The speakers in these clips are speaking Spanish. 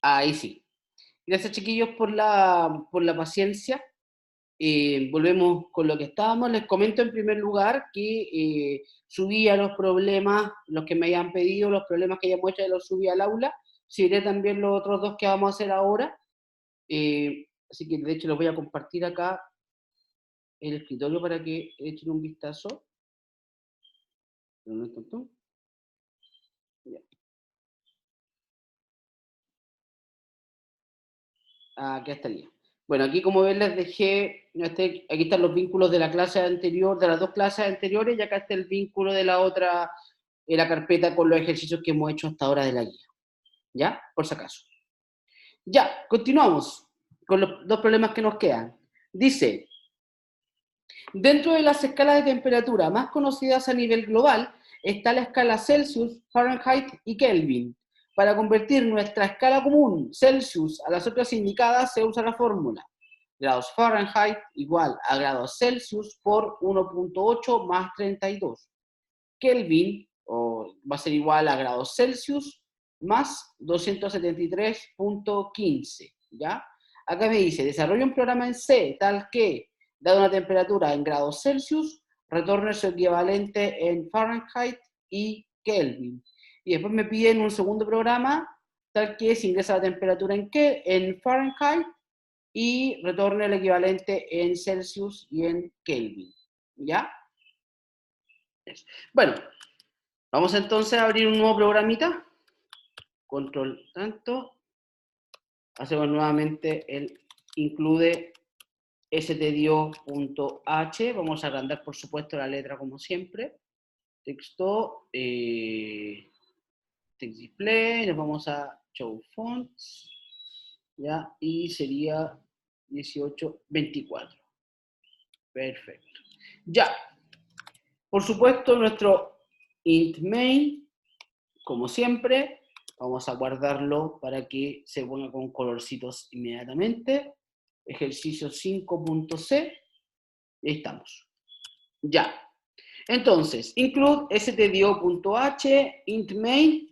Ahí sí. Gracias, chiquillos, por la paciencia. Volvemos con lo que estábamos. Les comento en primer lugar que subí a los problemas, los que me hayan pedido, los problemas que hayamos hecho, los subí al aula. Seguiré también los otros dos que vamos a hacer ahora. Así que, de hecho, los voy a compartir acá el escritorio para que echen un vistazo. Ya. Acá estaría. Bueno, aquí como ven les dejé, aquí están los vínculos de la clase anterior, de las dos clases anteriores, y acá está el vínculo de la otra, de la carpeta con los ejercicios que hemos hecho hasta ahora de la guía. ¿Ya? Por si acaso. Ya, continuamos con los dos problemas que nos quedan. Dice, dentro de las escalas de temperatura más conocidas a nivel global, está la escala Celsius, Fahrenheit y Kelvin. Para convertir nuestra escala común, Celsius, a las otras indicadas, se usa la fórmula grados Fahrenheit igual a grados Celsius por 1.8 más 32. Kelvin va a ser igual a grados Celsius más 273.15, ¿ya? Acá me dice, desarrolla un programa en C tal que, dada una temperatura en grados Celsius, retorne su equivalente en Fahrenheit y Kelvin. Y después me piden un segundo programa tal que se ingresa la temperatura en Fahrenheit y retorne el equivalente en Celsius y en Kelvin, ¿ya? Bueno, vamos entonces a abrir un nuevo programita. Control tanto. Hacemos nuevamente el include stdio.h. Vamos a agrandar, por supuesto, la letra como siempre. Texto, text display, nos vamos a show fonts, ¿ya? Y sería 1824. Perfecto. Ya. Por supuesto, nuestro int main, como siempre, vamos a guardarlo para que se ponga con colorcitos inmediatamente. Ejercicio 5.c. Y ahí estamos. Ya. Entonces, include stdio.h, int main,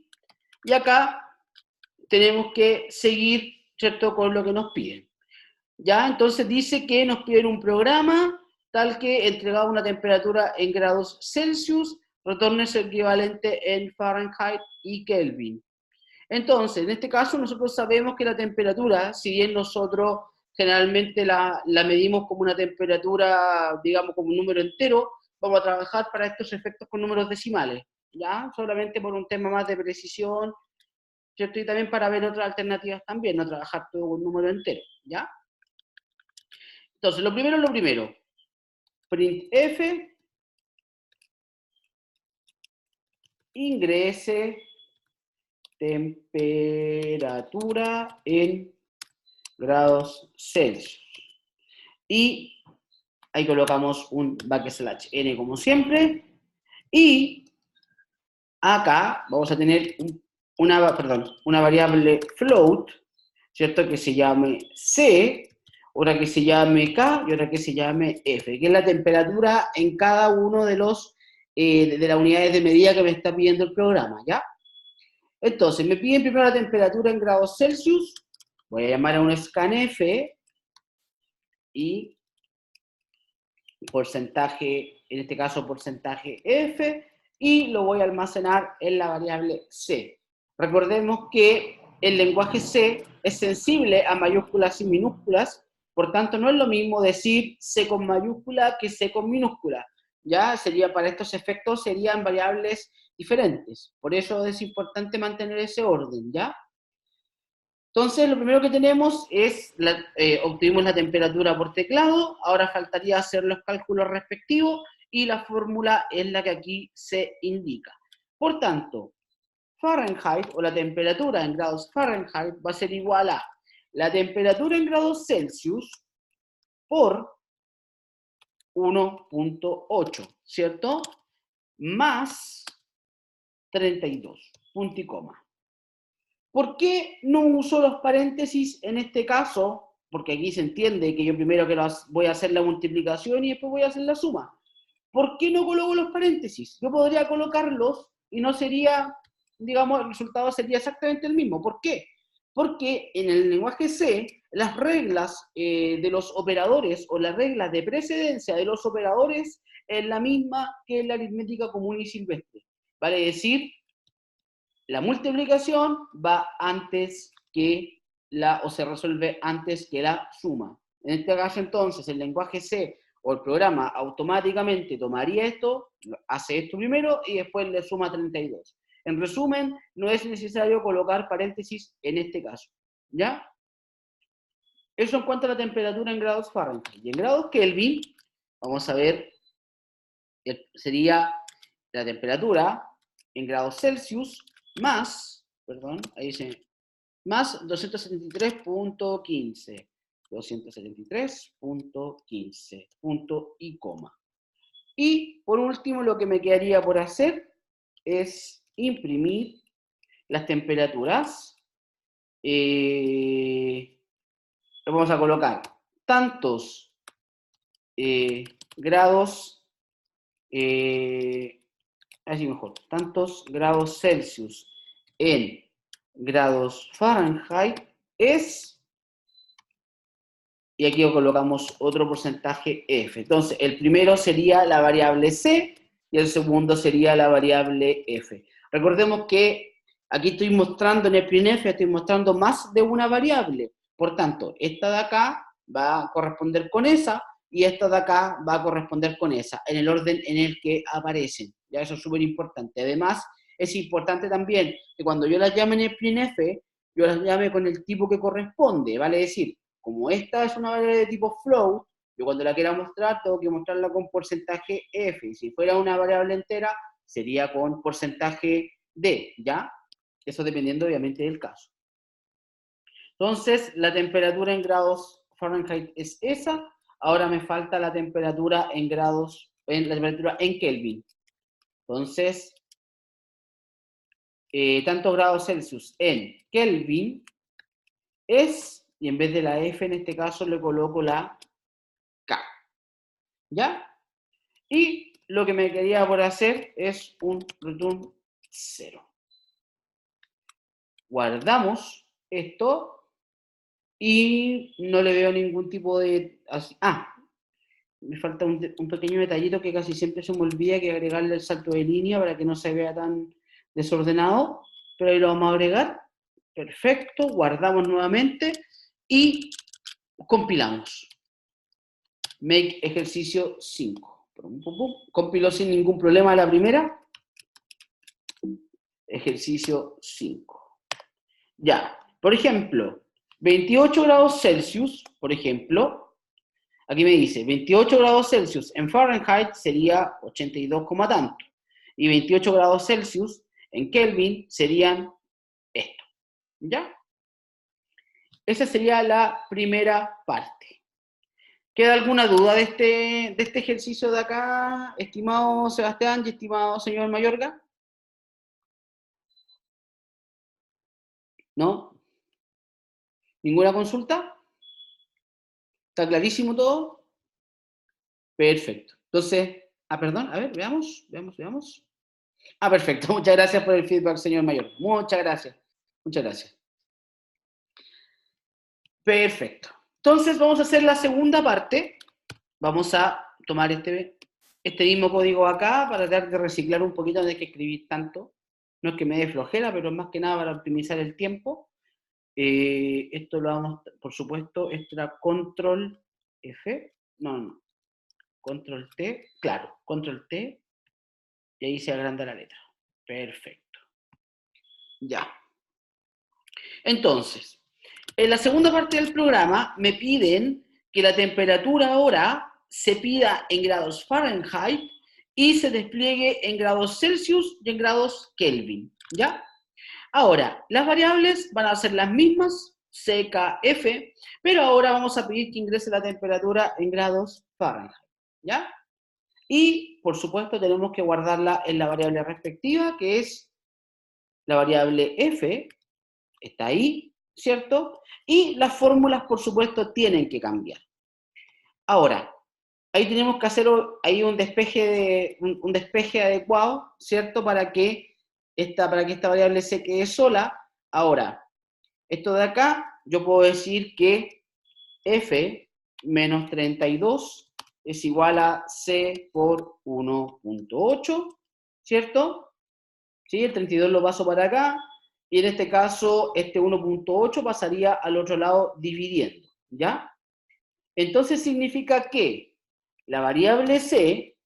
y acá tenemos que seguir, ¿cierto?, con lo que nos piden. Ya, entonces dice que nos piden un programa tal que, entregado una temperatura en grados Celsius, retorne su equivalente en Fahrenheit y Kelvin. Entonces, en este caso, nosotros sabemos que la temperatura, si bien nosotros generalmente la medimos como una temperatura, digamos, como un número entero, vamos a trabajar para estos efectos con números decimales, ¿ya? Solamente por un tema más de precisión, ¿cierto? Y también para ver otras alternativas también, no trabajar todo con número entero, ¿ya? Entonces, lo primero es lo primero. Printf ingrese temperatura en grados Celsius. Y ahí colocamos un backslash n como siempre. Y acá vamos a tener una variable float, ¿cierto? Que se llame c, otra que se llame k y otra que se llame f, que es la temperatura en cada uno de los de las unidades de medida que me está pidiendo el programa, ¿ya? Entonces, me piden primero la temperatura en grados Celsius, voy a llamar a un scanf y porcentaje, en este caso porcentaje f, y lo voy a almacenar en la variable c. Recordemos que el lenguaje C es sensible a mayúsculas y minúsculas, por tanto no es lo mismo decir C con mayúscula que C con minúscula. Ya sería, para estos efectos serían variables diferentes. Por eso es importante mantener ese orden, ¿ya? Entonces, lo primero que tenemos es, obtuvimos la temperatura por teclado, ahora faltaría hacer los cálculos respectivos, y la fórmula es la que aquí se indica. Por tanto, Fahrenheit, o la temperatura en grados Fahrenheit, va a ser igual a la temperatura en grados Celsius por 1.8, ¿cierto? Más 32, punto y coma. ¿Por qué no uso los paréntesis en este caso? Porque aquí se entiende que yo primero voy a hacer la multiplicación y después voy a hacer la suma. ¿Por qué no coloco los paréntesis? Yo podría colocarlos y no sería, digamos, el resultado sería exactamente el mismo. ¿Por qué? Porque en el lenguaje C, las reglas de los operadores o las reglas de precedencia de los operadores es la misma que en la aritmética común y silvestre. Vale decir, la multiplicación va antes que o se resuelve antes que la suma. En este caso, entonces, el lenguaje C o el programa automáticamente tomaría esto, hace esto primero y después le suma 32. En resumen, no es necesario colocar paréntesis en este caso. ¿Ya? Eso en cuanto a la temperatura en grados Fahrenheit. Y en grados Kelvin, vamos a ver, sería la temperatura en grados Celsius más, perdón, ahí dice, más 273.15. 273.15, punto y coma. Y por último, lo que me quedaría por hacer es imprimir las temperaturas. Vamos a colocar tantos grados, así mejor, tantos grados Celsius en grados Fahrenheit es, y aquí colocamos otro porcentaje F. Entonces, el primero sería la variable C y el segundo sería la variable F. Recordemos que aquí estoy mostrando en el printf, estoy mostrando más de una variable. Por tanto, esta de acá va a corresponder con esa y esta de acá va a corresponder con esa, en el orden en el que aparecen. Ya eso es súper importante. Además, es importante también que cuando yo las llame en el printf, yo las llame con el tipo que corresponde, vale decir, como esta es una variable de tipo float, yo cuando la quiera mostrar tengo que mostrarla con porcentaje F, y si fuera una variable entera, sería con porcentaje D, ¿ya? Eso dependiendo obviamente del caso. Entonces, la temperatura en grados Fahrenheit es esa, ahora me falta la temperatura en grados, la temperatura en Kelvin. Entonces, tantos grados Celsius en Kelvin es, y en vez de la F en este caso le coloco la K. ¿Ya? Y lo que me quería por hacer es un return 0. Guardamos esto y no le veo ningún tipo de... me falta un pequeño detallito que casi siempre se me olvida, que agregarle el salto de línea para que no se vea tan desordenado, pero ahí lo vamos a agregar. Perfecto, guardamos nuevamente y compilamos. Make ejercicio 5. Compiló sin ningún problema la primera. Ejercicio 5. Ya, por ejemplo, 28 grados Celsius, por ejemplo, aquí me dice 28 grados Celsius en Fahrenheit sería 82, tanto. Y 28 grados Celsius en Kelvin serían esto. ¿Ya? Esa sería la primera parte. ¿Queda alguna duda de este ejercicio de acá, estimado Sebastián y estimado señor Mayorga? ¿No? ¿Ninguna consulta? ¿Está clarísimo todo? Perfecto. Entonces, perdón, a ver, veamos. Perfecto. Muchas gracias por el feedback, señor Mayor. Muchas gracias. Muchas gracias. Perfecto. Entonces, vamos a hacer la segunda parte. Vamos a tomar este mismo código acá para tratar de reciclar un poquito, no hay que escribir tanto. No es que me dé flojera, pero más que nada para optimizar el tiempo. Esto lo vamos, por supuesto, esto era control F. No. Control T, claro, control T, y ahí se agranda la letra. Perfecto. Ya. Entonces, en la segunda parte del programa me piden que la temperatura ahora se pida en grados Fahrenheit y se despliegue en grados Celsius y en grados Kelvin, ¿ya? Ahora, las variables van a ser las mismas, C, K, F, pero ahora vamos a pedir que ingrese la temperatura en grados Fahrenheit, ¿ya? Y, por supuesto, tenemos que guardarla en la variable respectiva, que es la variable F, está ahí, ¿cierto? Y las fórmulas, por supuesto, tienen que cambiar. Ahora, ahí tenemos que hacer ahí un despeje adecuado, ¿cierto? Para que esta variable se quede sola. Ahora, Esto de acá, yo puedo decir que f menos 32 es igual a c por 1.8, ¿cierto? ¿Sí? El 32 lo paso para acá, y en este caso, este 1.8 pasaría al otro lado dividiendo, ¿ya? Entonces significa que la variable c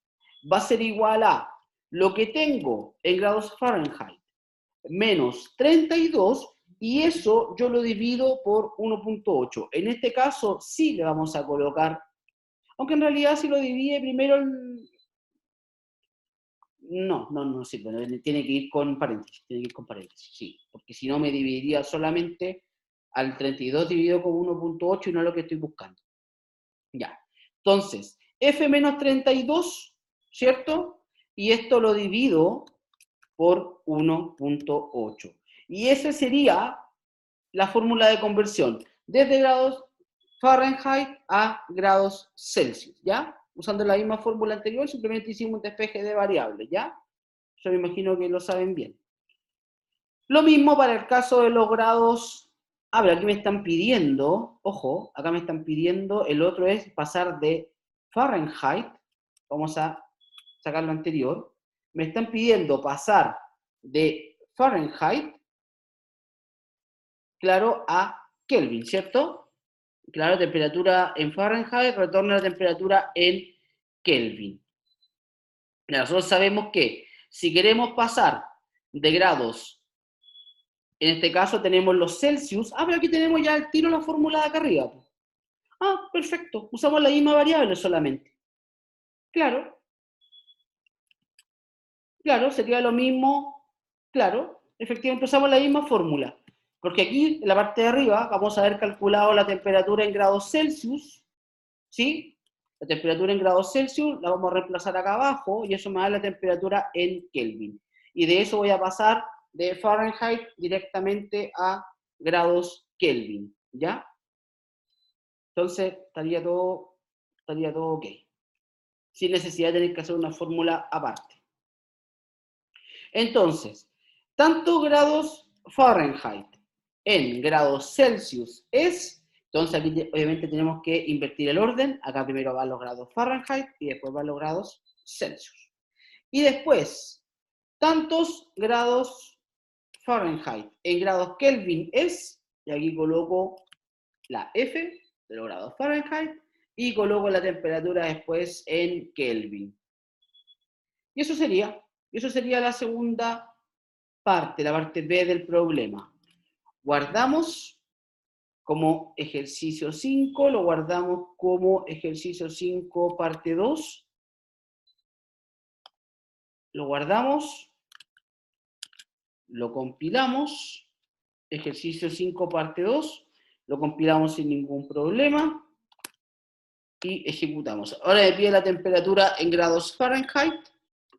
va a ser igual a lo que tengo en grados Fahrenheit menos 32, y eso yo lo divido por 1.8. En este caso sí le vamos a colocar, aunque en realidad si lo divide primero, no sirve, tiene que ir con paréntesis, sí, porque si no me dividiría solamente al 32 dividido con 1.8 y no es lo que estoy buscando. Ya, entonces, f menos 32, ¿cierto? Y esto lo divido por 1.8. Y esa sería la fórmula de conversión, desde grados Fahrenheit a grados Celsius, ¿ya? Usando la misma fórmula anterior, simplemente hicimos un despeje de variables, ¿ya? Yo me imagino que lo saben bien. Lo mismo para el caso de los grados. A ver, aquí me están pidiendo, ojo, acá me están pidiendo, el otro es pasar de Fahrenheit, vamos a sacar lo anterior, me están pidiendo pasar de Fahrenheit, claro, a Kelvin, ¿cierto? Claro, temperatura en Fahrenheit retorna a la temperatura en Kelvin. Nosotros sabemos que si queremos pasar de grados, en este caso tenemos los Celsius, pero aquí tenemos ya el tiro la fórmula de acá arriba. Perfecto, usamos la misma variable solamente. Claro, sería lo mismo, claro, efectivamente usamos la misma fórmula. Porque aquí, en la parte de arriba, vamos a haber calculado la temperatura en grados Celsius, ¿sí? La temperatura en grados Celsius la vamos a reemplazar acá abajo, y eso me da la temperatura en Kelvin. Y de eso voy a pasar de Fahrenheit directamente a grados Kelvin, ¿ya? Entonces, estaría todo ok. Sin necesidad de tener que hacer una fórmula aparte. Entonces, tanto grados Fahrenheit en grados Celsius es, entonces aquí obviamente tenemos que invertir el orden, acá primero van los grados Fahrenheit y después van los grados Celsius. Y después, tantos grados Fahrenheit en grados Kelvin es, y aquí coloco la F de los grados Fahrenheit y coloco la temperatura después en Kelvin. Y eso sería la segunda parte, la parte B del problema. Guardamos como ejercicio 5, lo guardamos como ejercicio 5 parte 2, lo guardamos, lo compilamos, ejercicio 5 parte 2, lo compilamos sin ningún problema y ejecutamos. Ahora me pide la temperatura en grados Fahrenheit,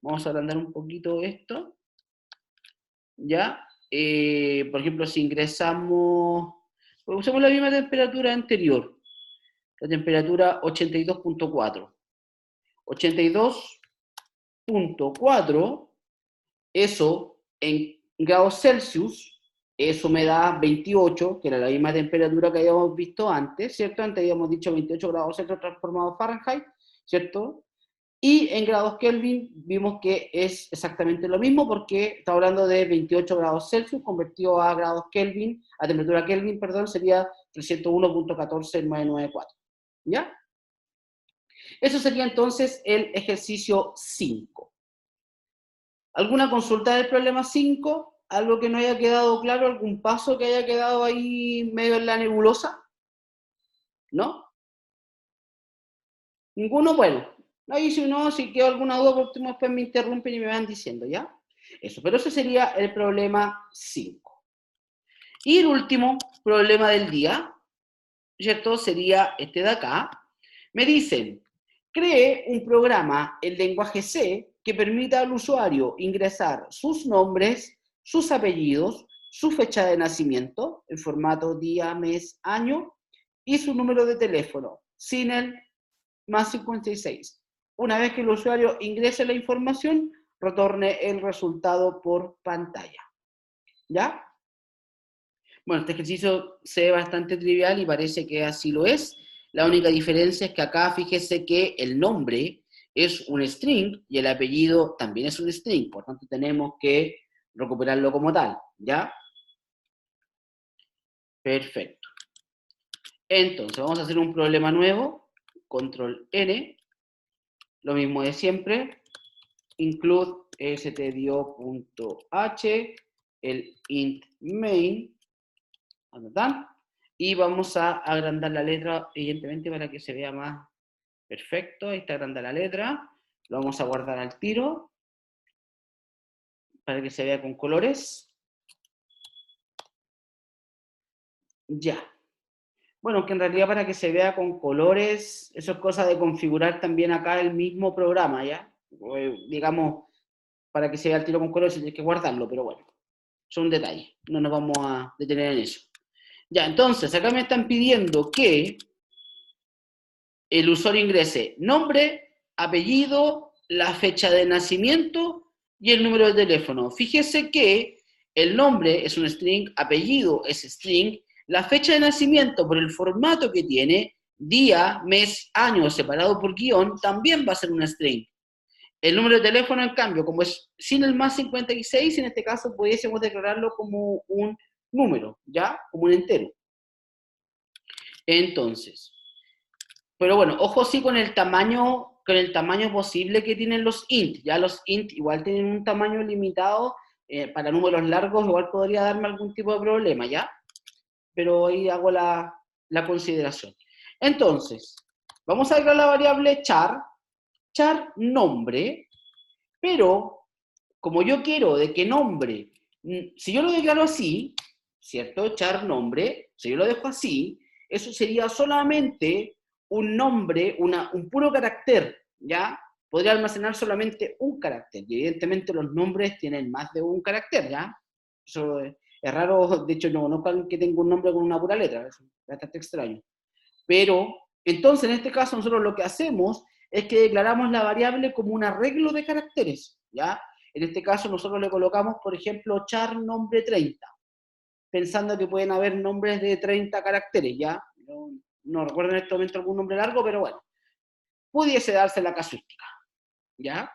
vamos a agrandar un poquito esto, ¿ya? Por ejemplo, si ingresamos, usemos la misma temperatura anterior, la temperatura 82.4. 82.4, eso en grados Celsius, eso me da 28, que era la misma temperatura que habíamos visto antes, ¿cierto? Antes habíamos dicho 28 grados Celsius transformados a Fahrenheit, ¿cierto? Y en grados Kelvin vimos que es exactamente lo mismo, porque está hablando de 28 grados Celsius convertido a grados Kelvin, a temperatura Kelvin, perdón, sería 301.14994. ¿Ya? Eso sería entonces el ejercicio 5. ¿Alguna consulta del problema 5? ¿Algo que no haya quedado claro? ¿Algún paso que haya quedado ahí medio en la nebulosa? ¿No? ¿Ninguno? Bueno, ahí si no, si quedó alguna duda, por último después me interrumpen y me van diciendo, ¿ya? Eso, pero ese sería el problema 5. Y el último problema del día, ¿cierto? Sería este de acá. Me dicen, cree un programa en lenguaje C que permita al usuario ingresar sus nombres, sus apellidos, su fecha de nacimiento, en formato día, mes, año, y su número de teléfono, sin el más 56. Una vez que el usuario ingrese la información, retorne el resultado por pantalla. ¿Ya? Bueno, este ejercicio se ve bastante trivial y parece que así lo es. La única diferencia es que acá fíjese que el nombre es un string y el apellido también es un string, por tanto tenemos que recuperarlo como tal, ¿ya? Perfecto. Entonces, vamos a hacer un problema nuevo, control N, lo mismo de siempre, include stdio.h, el int main, y vamos a agrandar la letra, evidentemente, para que se vea más perfecto. Ahí está agranda la letra, lo vamos a guardar al tiro, para que se vea con colores. Ya. Bueno, que en realidad para que se vea con colores, eso es cosa de configurar también acá el mismo programa, ¿ya? Digamos, para que se vea el tiro con colores hay que guardarlo, pero bueno, son detalles, no nos vamos a detener en eso. Ya, entonces, acá me están pidiendo que el usuario ingrese nombre, apellido, la fecha de nacimiento y el número de teléfono. Fíjese que el nombre es un string, apellido es string, la fecha de nacimiento por el formato que tiene, día, mes, año separado por guión, también va a ser un string. El número de teléfono, en cambio, como es sin el más 56, en este caso pudiésemos declararlo como un número, ¿ya? Como un entero. Entonces, pero bueno, ojo sí con el tamaño posible que tienen los int. Ya los int igual tienen un tamaño limitado, para números largos igual podría darme algún tipo de problema, ¿ya? Pero ahí hago la consideración. Entonces, vamos a agregar la variable char nombre, pero como yo quiero de que nombre, si yo lo declaro así, ¿cierto? Char nombre, si yo lo dejo así, eso sería solamente un nombre, un puro carácter, ¿ya? Podría almacenar solamente un carácter, y evidentemente los nombres tienen más de un carácter, ¿ya? Eso es raro, de hecho no conozco que tenga un nombre con una pura letra, es bastante extraño. Pero, entonces, en este caso, nosotros lo que hacemos es que declaramos la variable como un arreglo de caracteres, ¿ya? En este caso, nosotros le colocamos, por ejemplo, char nombre 30, pensando que pueden haber nombres de 30 caracteres, ¿ya? No recuerdo en este momento algún nombre largo, pero bueno, pudiese darse la casuística, ¿ya?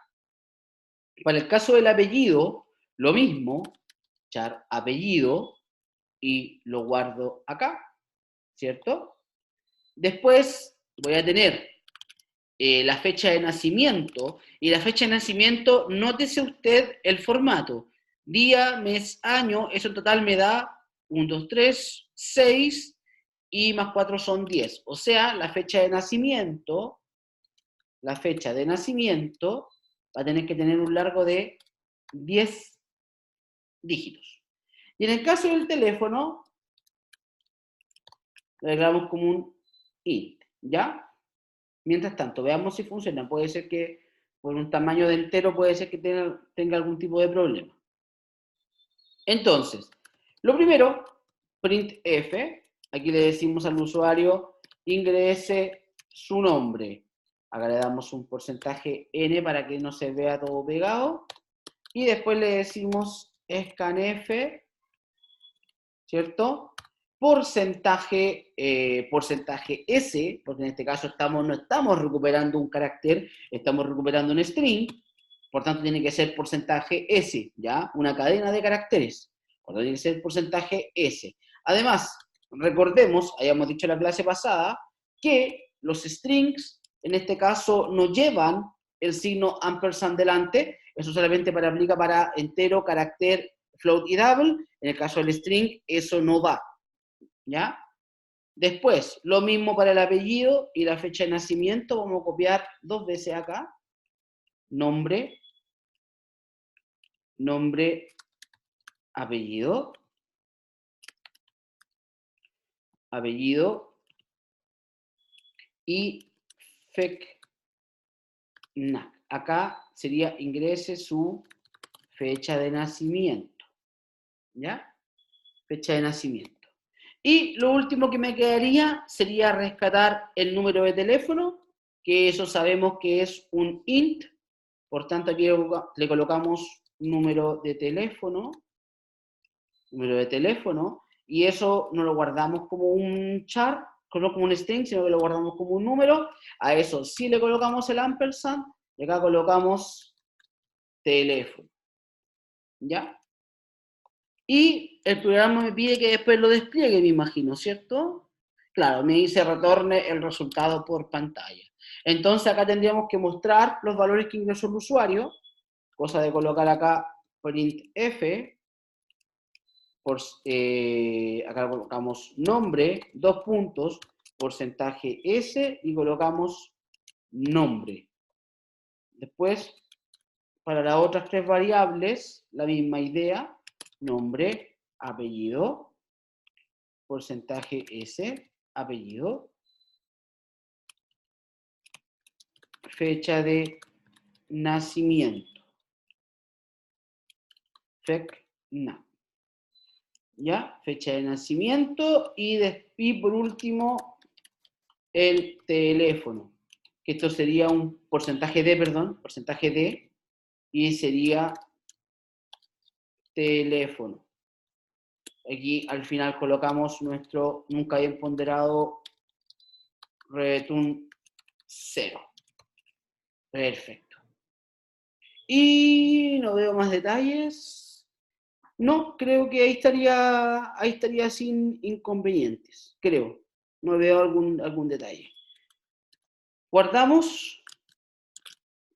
Para el caso del apellido, lo mismo, char apellido, y lo guardo acá, ¿cierto? Después voy a tener la fecha de nacimiento, y la fecha de nacimiento, nótese usted el formato, día, mes, año, eso en total me da 1, 2, 3, 6, y más 4 son 10, o sea, la fecha de nacimiento va a tener que tener un largo de 10 dígitos. Y en el caso del teléfono, lo declaramos como un int, ¿ya? Mientras tanto, veamos si funciona. Puede ser que por un tamaño de entero puede ser que tenga algún tipo de problema. Entonces, lo primero, printf, aquí le decimos al usuario, ingrese su nombre. Acá le damos un porcentaje n para que no se vea todo pegado. Y después le decimos scanf, ¿cierto? Porcentaje S, porque en este caso no estamos recuperando un carácter, estamos recuperando un string, por tanto tiene que ser porcentaje S, ¿ya? Una cadena de caracteres, por tanto tiene que ser porcentaje S. Además, recordemos, habíamos dicho en la clase pasada, que los strings, en este caso, no llevan el signo ampersand delante, eso solamente aplica para entero, carácter, float y double. En el caso del string, eso no va, ¿ya? Después, lo mismo para el apellido y la fecha de nacimiento, vamos a copiar 2 veces acá, nombre, apellido, y fecnac. Acá sería ingrese su fecha de nacimiento, ¿ya? Fecha de nacimiento. Y lo último que me quedaría sería rescatar el número de teléfono, que eso sabemos que es un int, por tanto aquí le colocamos número de teléfono, y eso no lo guardamos como un char, no como un string, sino que lo guardamos como un número. A eso sí le colocamos el ampersand, y acá colocamos teléfono. ¿Ya? Y el programa me pide que después lo despliegue, me imagino, ¿cierto? Claro, me dice retorne el resultado por pantalla. Entonces acá tendríamos que mostrar los valores que ingresó el usuario, cosa de colocar acá printf, acá colocamos nombre, 2 puntos, porcentaje S, y colocamos nombre. Después, para las otras 3 variables, la misma idea, nombre, apellido, porcentaje S, apellido, fecha de nacimiento, FECNA, ¿ya? Fecha de nacimiento y por último el teléfono, que esto sería un porcentaje D, y sería teléfono. Aquí al final colocamos nuestro nunca bien ponderado return 0. Perfecto. Y no veo más detalles. No, creo que ahí estaría sin inconvenientes, creo. No veo algún detalle. Guardamos,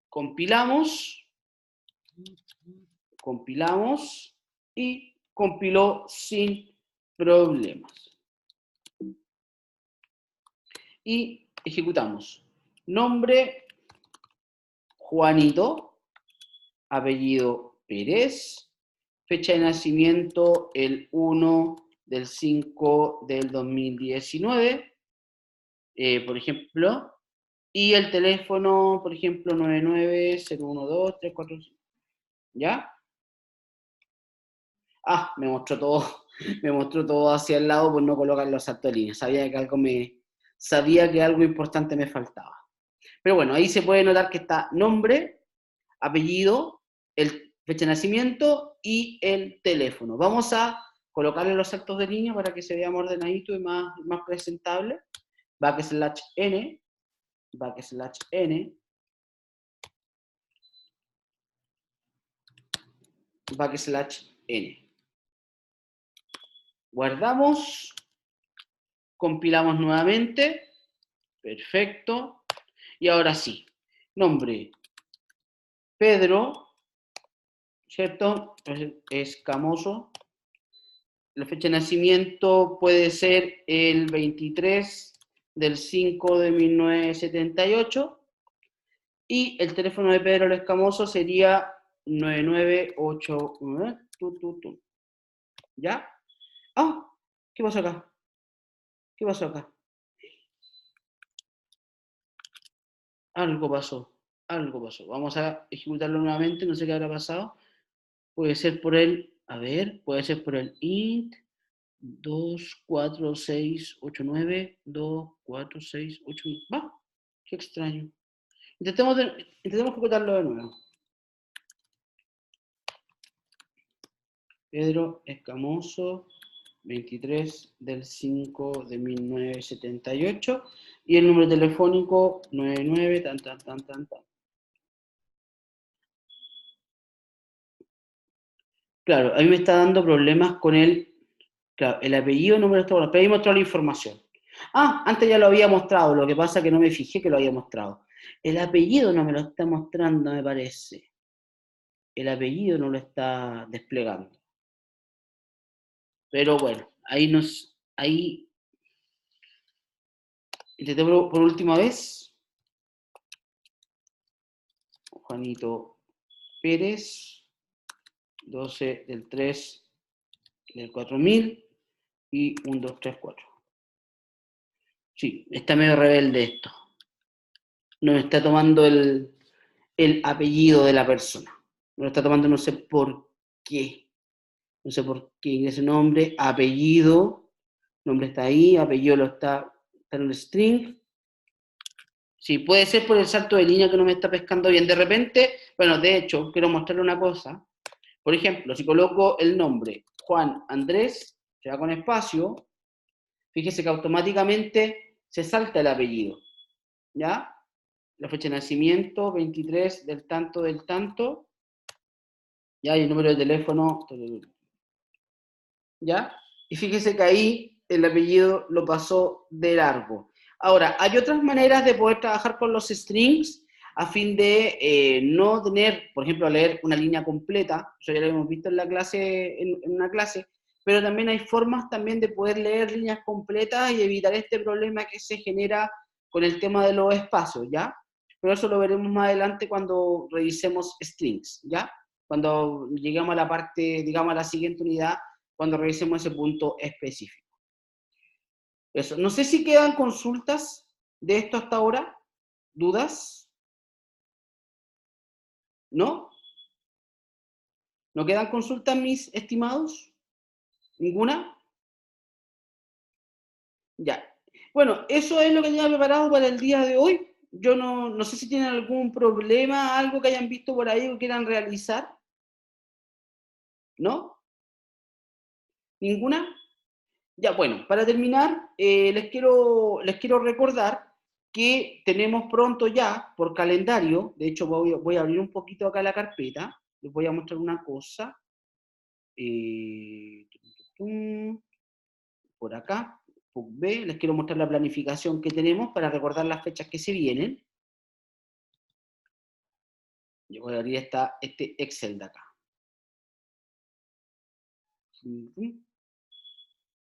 compilamos y compiló sin problemas. Y ejecutamos. Nombre, Juanito, apellido Pérez, fecha de nacimiento el 1/5/2019, por ejemplo, y el teléfono, por ejemplo, 99012-345, ¿ya? Ah, me mostró todo hacia el lado por no colocar los saltos de línea. Sabía que algo importante me faltaba. Pero bueno, ahí se puede notar que está nombre, apellido, el fecha de nacimiento y el teléfono. Vamos a colocarle los saltos de línea para que se vea más ordenadito y más presentable. \n, \n. Guardamos, compilamos nuevamente, perfecto, y ahora sí, nombre, Pedro, ¿cierto? Escamoso, la fecha de nacimiento puede ser el 23/5/1978, y el teléfono de Pedro el Escamoso sería 9981, ¿ya? ¡Ah! ¿Qué pasó acá? ¿Qué pasó acá? Algo pasó. Vamos a ejecutarlo nuevamente, no sé qué habrá pasado. Puede ser por el, puede ser por el int 24689, 24689. ¡Ah! Qué extraño. Intentemos ejecutarlo de nuevo. Pedro Escamoso, 23/5/1978, y el número telefónico 99, tan. Claro, a mí me está dando problemas con el apellido, no me lo está mostrando, pero ahí mostró la información. Ah, antes ya lo había mostrado, lo que pasa es que no me fijé que lo había mostrado. El apellido no me lo está mostrando, me parece. El apellido no lo está desplegando. Pero bueno, ahí intenté por última vez. Juanito Pérez, 12/3/4000 y 1234. Sí, está medio rebelde esto. No me está tomando el apellido de la persona. Me lo está tomando, no sé por qué. No sé por qué ingresa nombre, apellido, nombre está ahí, apellido está en el string. Sí, puede ser por el salto de línea que no me está pescando bien. De repente, bueno, de hecho, quiero mostrarle una cosa. Por ejemplo, si coloco el nombre Juan Andrés se va con espacio, fíjese que automáticamente se salta el apellido, ¿ya? La fecha de nacimiento, 23 del tanto, ¿ya? Y el número de teléfono, ¿ya? Y fíjese que ahí el apellido lo pasó de largo. Ahora, hay otras maneras de poder trabajar con los strings a fin de no tener, por ejemplo, leer una línea completa, eso ya lo hemos visto en la clase, en una clase, pero también hay formas también de poder leer líneas completas y evitar este problema que se genera con el tema de los espacios, ¿ya? Pero eso lo veremos más adelante cuando revisemos strings, ¿ya? Cuando lleguemos a la parte, digamos, a la siguiente unidad, cuando revisemos ese punto específico. Eso. No sé si quedan consultas de esto hasta ahora, dudas, ¿no? ¿No quedan consultas, mis estimados? ¿Ninguna? Ya. Bueno, eso es lo que tenía preparado para el día de hoy. Yo no sé si tienen algún problema, algo que hayan visto por ahí o quieran realizar. ¿No? ¿Ninguna? Ya, bueno, para terminar, les quiero recordar que tenemos pronto ya, por calendario, de hecho voy a abrir un poquito acá la carpeta, les voy a mostrar una cosa, eh, por acá, PUC-B, les quiero mostrar la planificación que tenemos para recordar las fechas que se vienen. Yo voy a abrir este Excel de acá.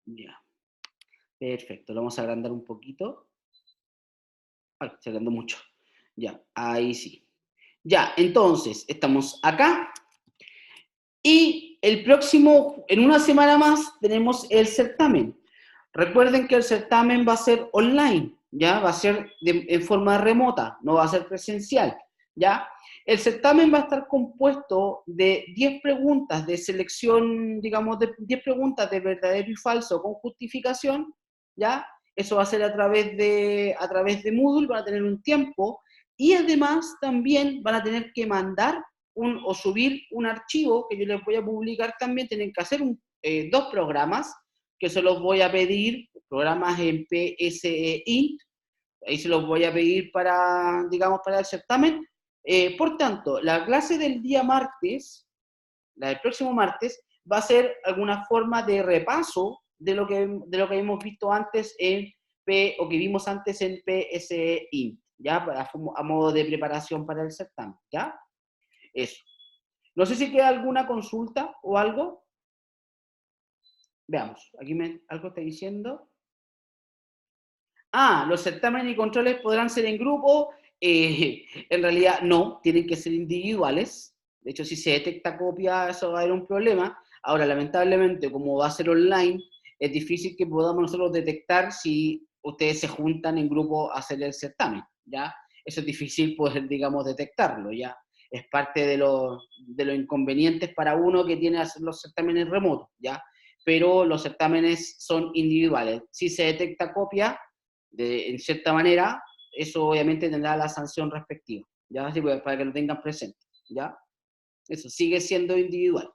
Ya, perfecto, lo vamos a agrandar un poquito. Ay, se agrandó mucho. Ya, ahí sí. Ya, entonces, estamos acá. Y el próximo, en una semana más, tenemos el certamen. Recuerden que el certamen va a ser online, ¿ya? Va a ser en forma remota, no va a ser presencial, ¿ya? El certamen va a estar compuesto de 10 preguntas de selección, digamos, de 10 preguntas de verdadero y falso con justificación, ¿ya? Eso va a ser a través de Moodle, van a tener un tiempo, y además también van a tener que mandar o subir un archivo que yo les voy a publicar también, tienen que hacer dos programas que se los voy a pedir, programas en PSEInt, ahí se los voy a pedir para, digamos, para el certamen. Por tanto, la clase del día martes, la del próximo martes, va a ser alguna forma de repaso de lo que hemos visto antes o que vimos antes en PSEInt, ¿ya? A modo de preparación para el certamen, ¿ya? Eso. No sé si queda alguna consulta o algo. Veamos, aquí algo está diciendo. Los certámenes y controles podrán ser en grupo. En realidad no, tienen que ser individuales. De hecho, si se detecta copia, eso va a haber un problema. Ahora, lamentablemente, como va a ser online, es difícil que podamos nosotros detectar si ustedes se juntan en grupo a hacer el certamen, ¿ya? Eso es difícil poder, digamos, detectarlo, ¿ya? Es parte de los inconvenientes para uno que tiene que hacer los certámenes remotos, ¿ya? Pero los certámenes son individuales. Si se detecta copia, en cierta manera, eso obviamente tendrá la sanción respectiva, ¿ya? Así pues, para que lo tengan presente, ¿ya? Eso sigue siendo individual.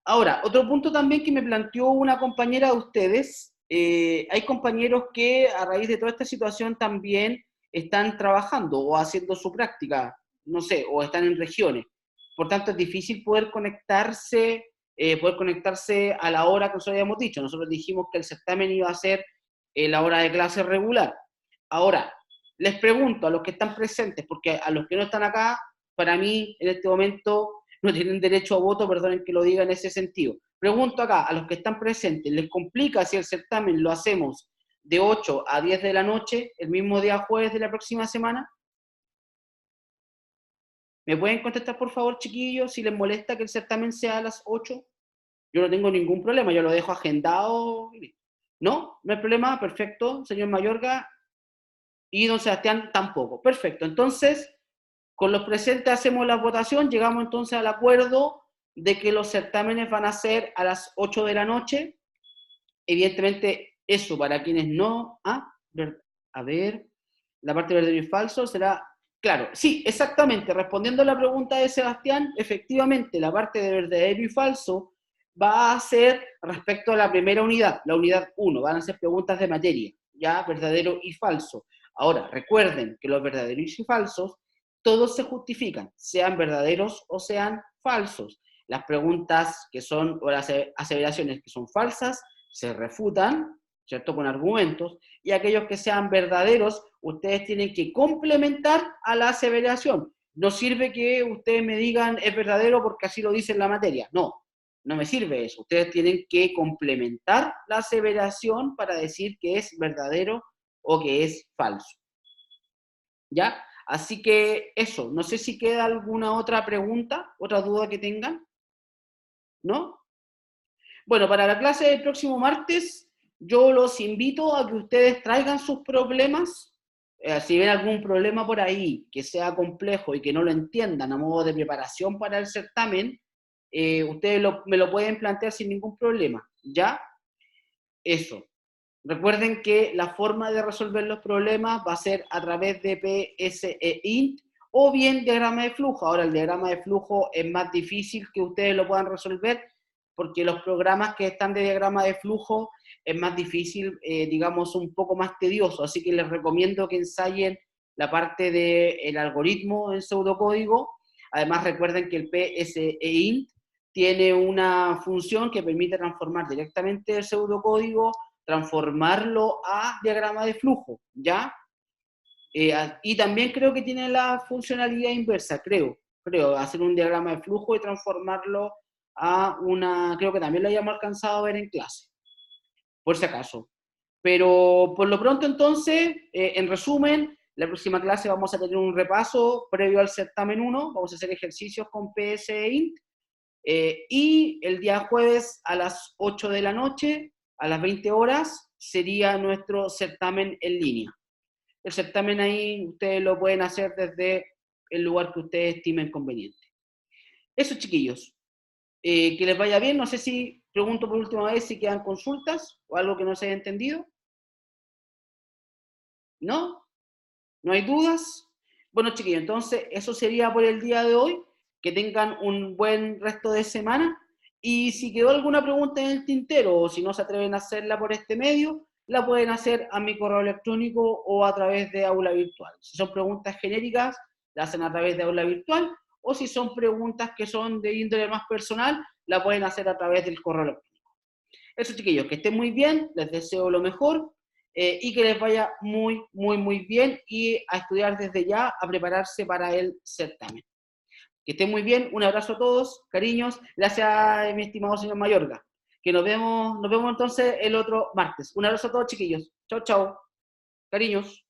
Ahora, otro punto también que me planteó una compañera de ustedes, hay compañeros que a raíz de toda esta situación también están trabajando o haciendo su práctica, no sé, o están en regiones. Por tanto, es difícil poder conectarse a la hora que nosotros habíamos dicho. Nosotros dijimos que el certamen iba a ser la hora de clase regular. Ahora, les pregunto a los que están presentes, porque a los que no están acá, para mí en este momento no tienen derecho a voto, perdonen que lo diga en ese sentido. Pregunto acá a los que están presentes, ¿les complica si el certamen lo hacemos de 8 a 10 de la noche, el mismo día jueves de la próxima semana? ¿Me pueden contestar, por favor, chiquillos, si les molesta que el certamen sea a las 8? Yo no tengo ningún problema, yo lo dejo agendado. ¿No? ¿No hay problema? Perfecto. Señor Mayorga y don Sebastián tampoco. Perfecto. Entonces, con los presentes hacemos la votación, llegamos entonces al acuerdo de que los certámenes van a ser a las 8 de la noche. Evidentemente, eso para quienes no... a ver, la parte verdadero y falso será... Claro, sí, exactamente. Respondiendo a la pregunta de Sebastián, efectivamente, la parte de verdadero y falso va a ser respecto a la primera unidad, la unidad 1, van a ser preguntas de materia, ya, verdadero y falso. Ahora, recuerden que los verdaderos y falsos, todos se justifican, sean verdaderos o sean falsos. Las preguntas que son, o las aseveraciones que son falsas, se refutan, ¿cierto?, con argumentos, y aquellos que sean verdaderos, ustedes tienen que complementar a la aseveración. No sirve que ustedes me digan es verdadero porque así lo dice en la materia, no, no me sirve eso. Ustedes tienen que complementar la aseveración para decir que es verdadero o que es falso. ¿Ya? Así que eso, no sé si queda alguna otra pregunta, otra duda que tengan, ¿no? Bueno, para la clase del próximo martes, yo los invito a que ustedes traigan sus problemas. Si ven algún problema por ahí que sea complejo y que no lo entiendan a modo de preparación para el certamen, ustedes me lo pueden plantear sin ningún problema, ¿ya? Eso. Recuerden que la forma de resolver los problemas va a ser a través de PSEINT o bien diagrama de flujo. Ahora, el diagrama de flujo es más difícil que ustedes lo puedan resolver porque los programas que están de diagrama de flujo es más difícil, digamos, un poco más tedioso. Así que les recomiendo que ensayen la parte del algoritmo en pseudocódigo. Además, recuerden que el PSEINT tiene una función que permite transformar directamente el pseudocódigo, transformarlo a diagrama de flujo, ¿ya? Y también creo que tiene la funcionalidad inversa, creo, hacer un diagrama de flujo y transformarlo a una, creo que también lo hayamos alcanzado a ver en clase, por si acaso. Pero por lo pronto entonces, en resumen, la próxima clase vamos a tener un repaso previo al certamen 1, vamos a hacer ejercicios con PSEINT, y el día jueves a las 8 de la noche, a las 20 horas, sería nuestro certamen en línea. El certamen ahí ustedes lo pueden hacer desde el lugar que ustedes estimen conveniente. Eso, chiquillos. Que les vaya bien. No sé si pregunto por última vez si quedan consultas o algo que no se haya entendido. ¿No? ¿No hay dudas? Bueno, chiquillos, entonces eso sería por el día de hoy. Que tengan un buen resto de semana. Y si quedó alguna pregunta en el tintero o si no se atreven a hacerla por este medio, la pueden hacer a mi correo electrónico o a través de aula virtual. Si son preguntas genéricas, las hacen a través de aula virtual, o si son preguntas que son de índole más personal, la pueden hacer a través del correo electrónico. Eso, chiquillos, que estén muy bien, les deseo lo mejor y que les vaya muy, muy, muy bien y a estudiar desde ya, a prepararse para el certamen. Que estén muy bien, un abrazo a todos, cariños, gracias mi estimado señor Mayorga. Que nos vemos entonces el otro martes. Un abrazo a todos, chiquillos. Chao, chao. Cariños.